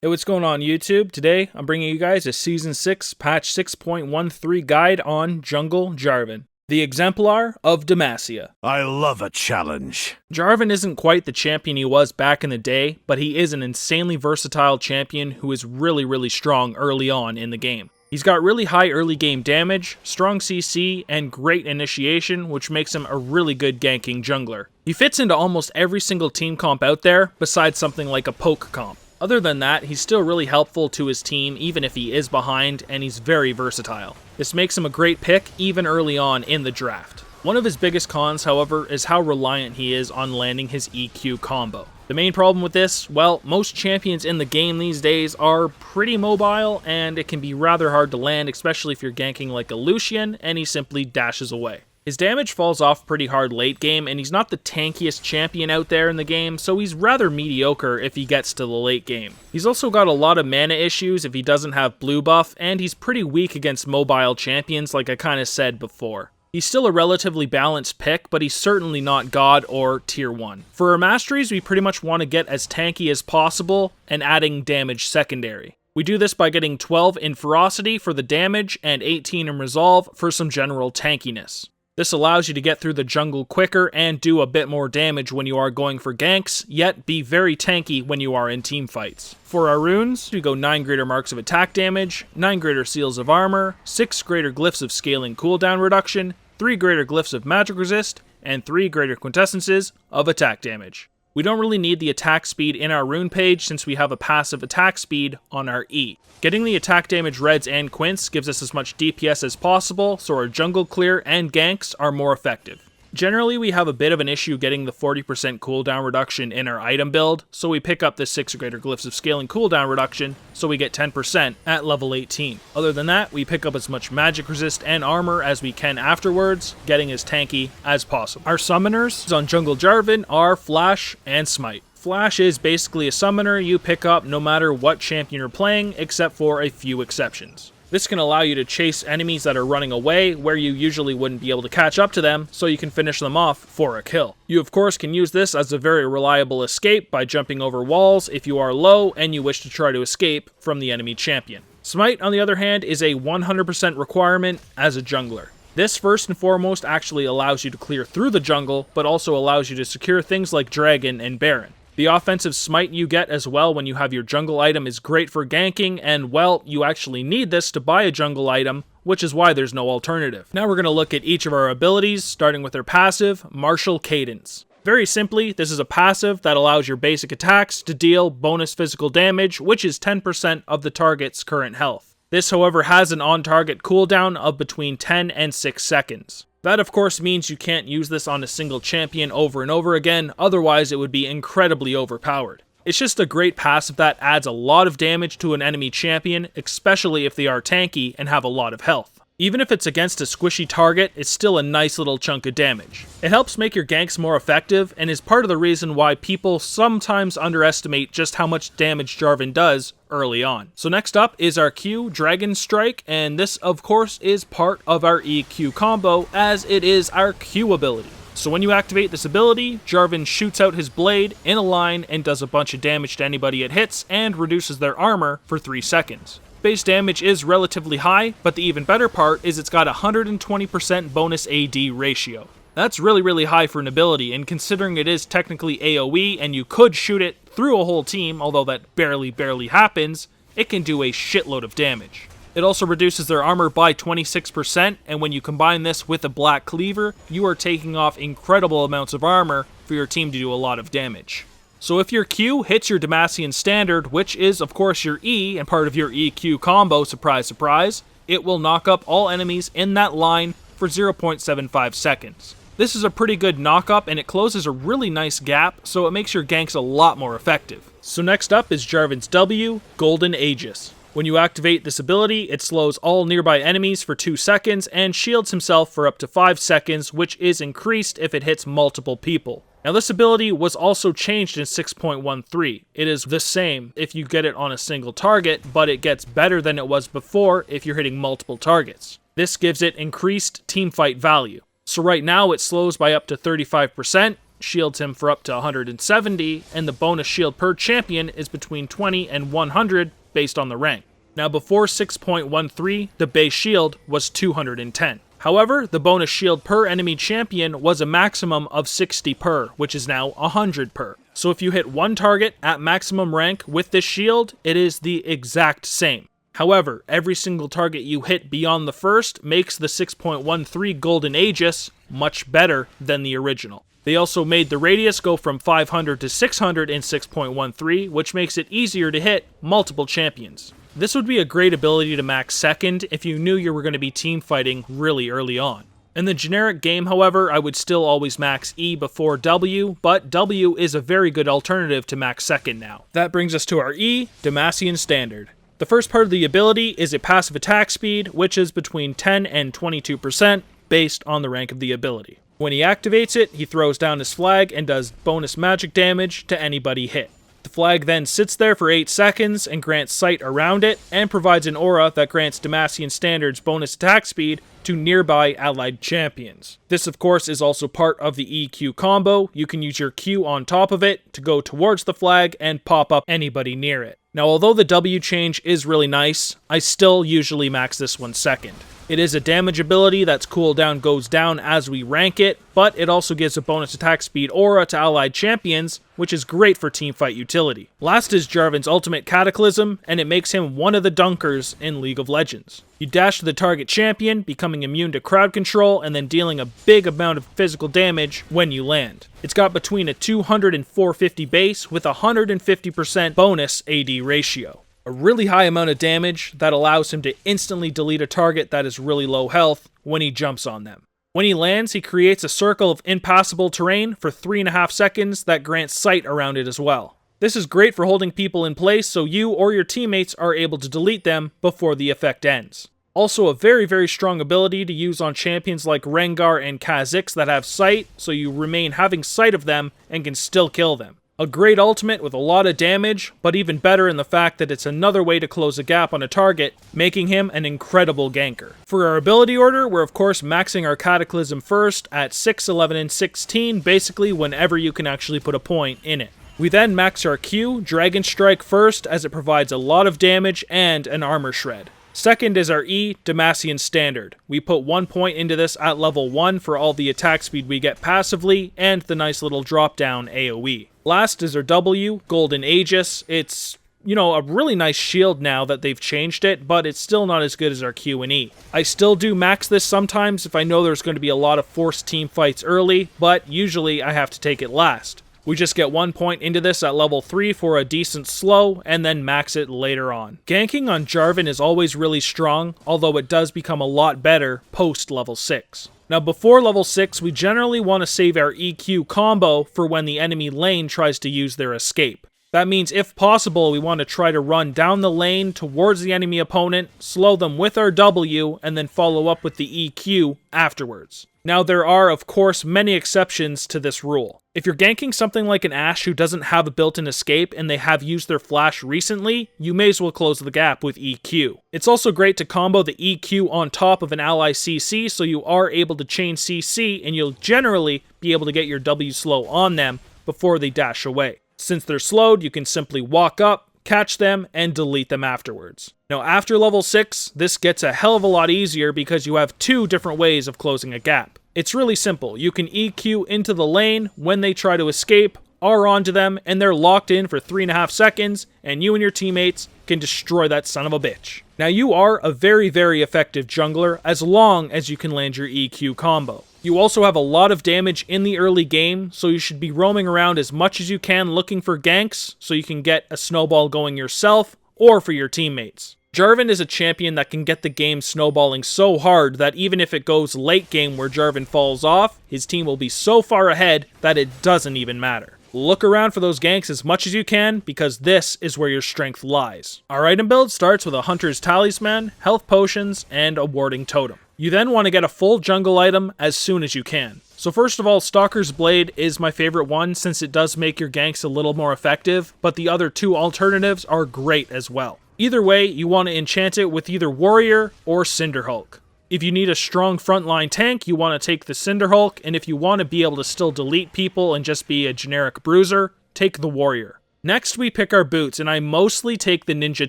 Hey, what's going on YouTube? Today, I'm bringing you guys a Season 6 Patch 6.13 guide on Jungle Jarvan, the exemplar of Demacia. I love a challenge. Jarvan isn't quite the champion he was back in the day, but he is an insanely versatile champion who is really strong early on in the game. He's got really high early game damage, strong CC, and great initiation, which makes him a really good ganking jungler. He fits into almost every single team comp out there, besides something like a poke comp. Other than that, he's still really helpful to his team even if he is behind, and he's very versatile. This makes him a great pick even early on in the draft. One of his biggest cons, however, is how reliant he is on landing his EQ combo. The main problem with this, well, most champions in the game these days are pretty mobile, and it can be rather hard to land, especially if you're ganking like a Lucian and he simply dashes away. His damage falls off pretty hard late game, and he's not the tankiest champion out there in the game, so he's rather mediocre if he gets to the late game. He's also got a lot of mana issues if he doesn't have blue buff, and he's pretty weak against mobile champions like I kinda said before. He's still a relatively balanced pick, but he's certainly not God or tier 1. For our Masteries, we pretty much want to get as tanky as possible and adding damage secondary. We do this by getting 12 in Ferocity for the damage and 18 in Resolve for some general tankiness. This allows you to get through the jungle quicker and do a bit more damage when you are going for ganks, yet be very tanky when you are in team fights. For our runes, we go 9 greater marks of attack damage, 9 greater seals of armor, 6 greater glyphs of scaling cooldown reduction, 3 greater glyphs of magic resist, and 3 greater quintessences of attack damage. We don't really need the attack speed in our rune page since we have a passive attack speed on our E. Getting the attack damage reds and quints gives us as much DPS as possible, so our jungle clear and ganks are more effective. Generally, we have a bit of an issue getting the 40% cooldown reduction in our item build, so we pick up the 6 greater glyphs of scaling cooldown reduction, so we get 10% at level 18. Other than that, we pick up as much magic resist and armor as we can afterwards, getting as tanky as possible. Our summoners on Jungle Jarvan are Flash and Smite. Flash is basically a summoner you pick up no matter what champion you're playing, except for a few exceptions. This can allow you to chase enemies that are running away where you usually wouldn't be able to catch up to them, so you can finish them off for a kill. You of course can use this as a very reliable escape by jumping over walls if you are low and you wish to try to escape from the enemy champion. Smite, on the other hand, is a 100% requirement as a jungler. This first and foremost actually allows you to clear through the jungle, but also allows you to secure things like Dragon and Baron. The offensive smite you get as well when you have your jungle item is great for ganking, and well, you actually need this to buy a jungle item, which is why there's no alternative. Now we're going to look at each of our abilities, starting with our passive, Martial Cadence. Very simply, this is a passive that allows your basic attacks to deal bonus physical damage, which is 10% of the target's current health. This, however, has an on-target cooldown of between 10 and 6 seconds. That of course means you can't use this on a single champion over and over again, otherwise it would be incredibly overpowered. It's just a great passive that adds a lot of damage to an enemy champion, especially if they are tanky and have a lot of health. Even if it's against a squishy target, it's still a nice little chunk of damage. It helps make your ganks more effective, and is part of the reason why people sometimes underestimate just how much damage Jarvan does early on. So next up is our Q, Dragon Strike, and this of course is part of our EQ combo, as it is our Q ability. So when you activate this ability, Jarvan shoots out his blade in a line and does a bunch of damage to anybody it hits, and reduces their armor for 3 seconds. Base damage is relatively high, but the even better part is it's got a 120% bonus AD ratio. That's really high for an ability, and considering it is technically AoE and you could shoot it through a whole team, although that barely happens, it can do a shitload of damage. It also reduces their armor by 26%, and when you combine this with a Black Cleaver, you are taking off incredible amounts of armor for your team to do a lot of damage. So if your Q hits your Demacian standard, which is of course your E and part of your EQ combo, surprise surprise, it will knock up all enemies in that line for 0.75 seconds. This is a pretty good knock up, and it closes a really nice gap, so it makes your ganks a lot more effective. So next up is Jarvan's W, Golden Aegis. When you activate this ability, it slows all nearby enemies for 2 seconds and shields himself for up to 5 seconds, which is increased if it hits multiple people. Now this ability was also changed in 6.13. It is the same if you get it on a single target, but it gets better than it was before if you're hitting multiple targets. This gives it increased teamfight value. So right now it slows by up to 35%, shields him for up to 170, and the bonus shield per champion is between 20 and 100 based on the rank. Now before 6.13, the base shield was 210. However, the bonus shield per enemy champion was a maximum of 60 per, which is now 100 per. So if you hit one target at maximum rank with this shield, it is the exact same. However, every single target you hit beyond the first makes the 6.13 Golden Aegis much better than the original. They also made the radius go from 500 to 600 in 6.13, which makes it easier to hit multiple champions. This would be a great ability to max second if you knew you were going to be team fighting really early on. In the generic game, however, I would still always max E before W, but W is a very good alternative to max second now. That brings us to our E, Demacian Standard. The first part of the ability is a passive attack speed, which is between 10 and 22% based on the rank of the ability. When he activates it, he throws down his flag and does bonus magic damage to anybody hit. The flag then sits there for 8 seconds and grants sight around it, and provides an aura that grants Demacian Standard's bonus attack speed to nearby allied champions. This of course is also part of the EQ combo. You can use your Q on top of it to go towards the flag and pop up anybody near it. Now although the W change is really nice, I still usually max this one second. It is a damage ability that's cooldown goes down as we rank it, but it also gives a bonus attack speed aura to allied champions, which is great for teamfight utility. Last is Jarvan's ultimate Cataclysm, and it makes him one of the dunkers in League of Legends. You dash to the target champion, becoming immune to crowd control, and then dealing a big amount of physical damage when you land. It's got between a 200 and 450 base with a 150% bonus AD ratio. A really high amount of damage that allows him to instantly delete a target that is really low health when he jumps on them. When he lands, he creates a circle of impassable terrain for 3.5 seconds that grants sight around it as well. This is great for holding people in place so you or your teammates are able to delete them before the effect ends. Also a very strong ability to use on champions like Rengar and Kha'Zix that have sight, so you remain having sight of them and can still kill them. A great ultimate with a lot of damage, but even better in the fact that it's another way to close a gap on a target, making him an incredible ganker. For our ability order, we're of course maxing our Cataclysm first at 6, 11, and 16, basically whenever you can actually put a point in it. We then max our Q, Dragon Strike first, as it provides a lot of damage and an armor shred. Second is our E, Demacian Standard. We put 1 point into this at level 1 for all the attack speed we get passively, and the nice little drop down AoE. Last is our W, Golden Aegis. It's, a really nice shield now that they've changed it, but it's still not as good as our Q and E. I still do max this sometimes if I know there's going to be a lot of forced team fights early, but usually I have to take it last. We just get 1 point into this at level 3 for a decent slow, and then max it later on. Ganking on Jarvan is always really strong, although it does become a lot better post level 6. Now before level 6, we generally want to save our EQ combo for when the enemy lane tries to use their escape. That means if possible, we want to try to run down the lane towards the enemy opponent, slow them with our W, and then follow up with the EQ afterwards. Now there are, of course, many exceptions to this rule. If you're ganking something like an Ashe who doesn't have a built-in escape and they have used their flash recently, you may as well close the gap with EQ. It's also great to combo the EQ on top of an ally CC so you are able to chain CC and you'll generally be able to get your W slow on them before they dash away. Since they're slowed, you can simply walk up, catch them, and delete them afterwards. Now after level 6, this gets a hell of a lot easier because you have 2 different ways of closing a gap. It's really simple. You can EQ into the lane when they try to escape, R onto them, and they're locked in for 3.5 seconds, and you and your teammates can destroy that son of a bitch. Now you are a very effective jungler as long as you can land your EQ combo. You also have a lot of damage in the early game, so you should be roaming around as much as you can looking for ganks so you can get a snowball going yourself or for your teammates. Jarvan is a champion that can get the game snowballing so hard that even if it goes late game where Jarvan falls off, his team will be so far ahead that it doesn't even matter. Look around for those ganks as much as you can because this is where your strength lies. Our item build starts with a Hunter's Talisman, health potions, and a warding totem. You then want to get a full jungle item as soon as you can. So first of all, Stalker's Blade is my favorite one since it does make your ganks a little more effective, but the other 2 alternatives are great as well. Either way, you want to enchant it with either Warrior or Cinderhulk. If you need a strong frontline tank, you want to take the Cinderhulk, and if you want to be able to still delete people and just be a generic bruiser, take the Warrior. Next we pick our boots, and I mostly take the Ninja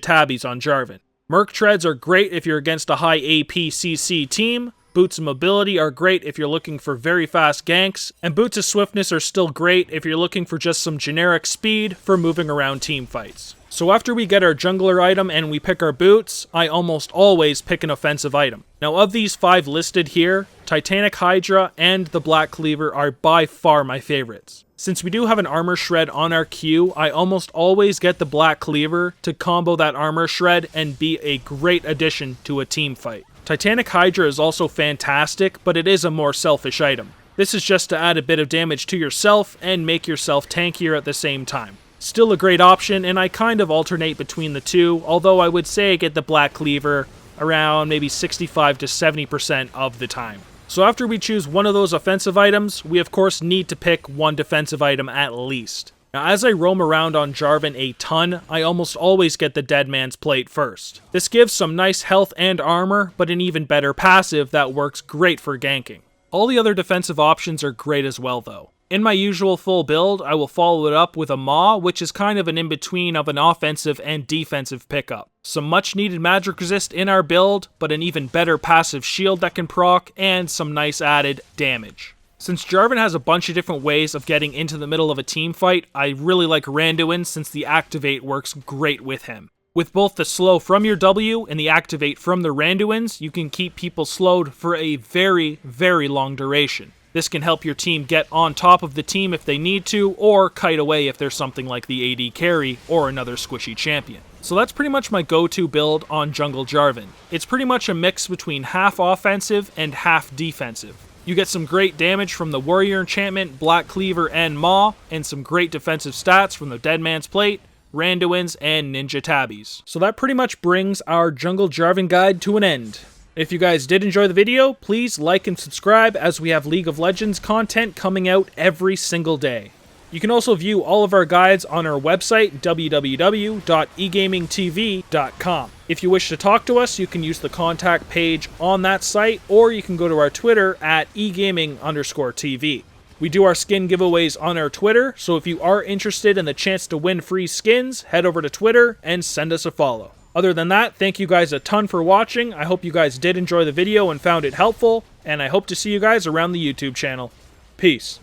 Tabbies on Jarvan. Merc Treads are great if you're against a high AP CC team, Boots of Mobility are great if you're looking for very fast ganks, and Boots of Swiftness are still great if you're looking for just some generic speed for moving around team fights. So after we get our jungler item and we pick our boots, I almost always pick an offensive item. Now of these 5 listed here, Titanic Hydra and the Black Cleaver are by far my favorites. Since we do have an armor shred on our queue, I almost always get the Black Cleaver to combo that armor shred and be a great addition to a team fight. Titanic Hydra is also fantastic, but it is a more selfish item. This is just to add a bit of damage to yourself and make yourself tankier at the same time. Still a great option, and I kind of alternate between the two, although I would say I get the Black Cleaver around maybe 65 to 70% of the time. So after we choose one of those offensive items, we of course need to pick one defensive item at least. Now as I roam around on Jarvan a ton, I almost always get the Dead Man's Plate first. This gives some nice health and armor, but an even better passive that works great for ganking. All the other defensive options are great as well though. In my usual full build, I will follow it up with a Maw, which is kind of an in-between of an offensive and defensive pickup. Some much needed magic resist in our build, but an even better passive shield that can proc, and some nice added damage. Since Jarvan has a bunch of different ways of getting into the middle of a team fight, I really like Randuin since the activate works great with him. With both the slow from your W and the activate from the Randuins, you can keep people slowed for a very, very long duration. This can help your team get on top of the team if they need to, or kite away if there's something like the AD carry or another squishy champion. So that's pretty much my go-to build on Jungle Jarvan. It's pretty much a mix between half offensive and half defensive. You get some great damage from the Warrior Enchantment, Black Cleaver, and Maw, and some great defensive stats from the Dead Man's Plate, Randuins, and Ninja Tabbies. So that pretty much brings our Jungle Jarvan guide to an end. If you guys did enjoy the video, please like and subscribe as we have League of Legends content coming out every single day. You can also view all of our guides on our website, www.egamingtv.com. If you wish to talk to us, you can use the contact page on that site, or you can go to our Twitter at egaming_TV. We do our skin giveaways on our Twitter, so if you are interested in the chance to win free skins, head over to Twitter and send us a follow. Other than that, thank you guys a ton for watching. I hope you guys did enjoy the video and found it helpful, and I hope to see you guys around the YouTube channel. Peace.